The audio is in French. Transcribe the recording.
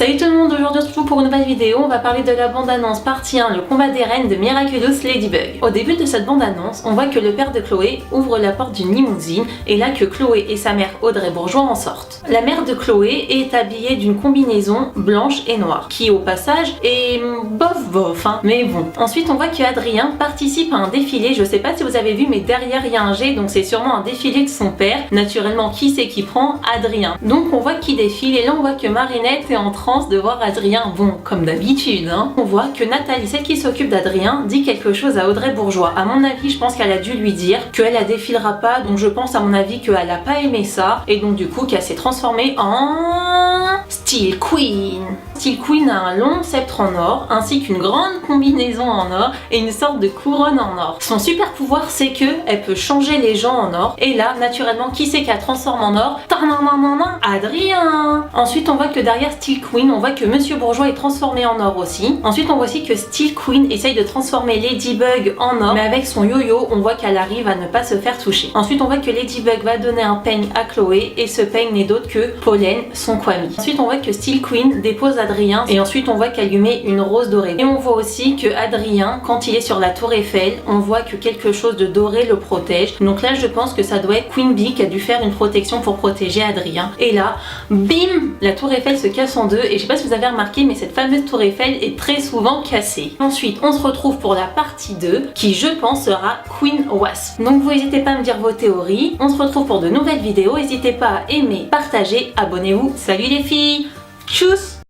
Salut tout le monde, aujourd'hui on se retrouve pour une nouvelle vidéo. On va parler de la bande-annonce partie 1, le combat des reines de Miraculous Ladybug. Au début de cette bande-annonce, on voit que le père de Chloé ouvre la porte d'une limousine et là que Chloé et sa mère Audrey Bourgeois en sortent. La mère de Chloé est habillée d'une combinaison blanche et noire, qui au passage est bof hein, mais bon. Ensuite on voit que Adrien participe à un défilé, je sais pas si vous avez vu mais derrière il y a un G, donc c'est sûrement un défilé de son père. Naturellement qui c'est qui prend? Adrien. Donc on voit qu'il défile et là on voit que Marinette est en transe de voir Adrien, bon comme d'habitude hein. On voit que Nathalie, celle qui s'occupe d'Adrien, dit quelque chose à Audrey Bourgeois. À mon avis je pense qu'elle a dû lui dire qu'elle la défilera pas, donc je pense à mon avis qu'elle a pas aimé ça et donc du coup qu'elle s'est transformée en Steel Queen. Steel Queen a un long sceptre en or ainsi qu'une grande combinaison en or et une sorte de couronne en or. Son super pouvoir c'est que elle peut changer les gens en or et là naturellement qui c'est qu'elle transforme en or? Adrien. Ensuite on voit que derrière Steel Queen on voit que Monsieur Bourgeois est transformé en or aussi. Ensuite on voit aussi que Steel Queen essaye de transformer Ladybug en or mais avec son yo-yo on voit qu'elle arrive à ne pas se faire toucher. Ensuite on voit que Ladybug va donner un peigne à Chloé et ce peigne n'est d'autre que Pollen, son kwami. Ensuite on voit que Steel Queen dépose Adrien et ensuite on voit qu'elle lui met une rose dorée. Et on voit aussi que Adrien, quand il est sur la tour Eiffel, on voit que quelque chose de doré le protège. Donc là je pense que ça doit être Queen Bee qui a dû faire une protection pour protéger Adrien. Et là, bim, la tour Eiffel se casse en deux et je sais pas si vous avez remarqué mais cette fameuse tour Eiffel est très souvent cassée. Ensuite on se retrouve pour la partie 2 qui je pense sera Queen Wasp. Donc vous n'hésitez pas à me dire vos théories. On se retrouve pour de nouvelles vidéos. N'hésitez pas à aimer, partager, abonnez-vous. Salut les filles, tchuss.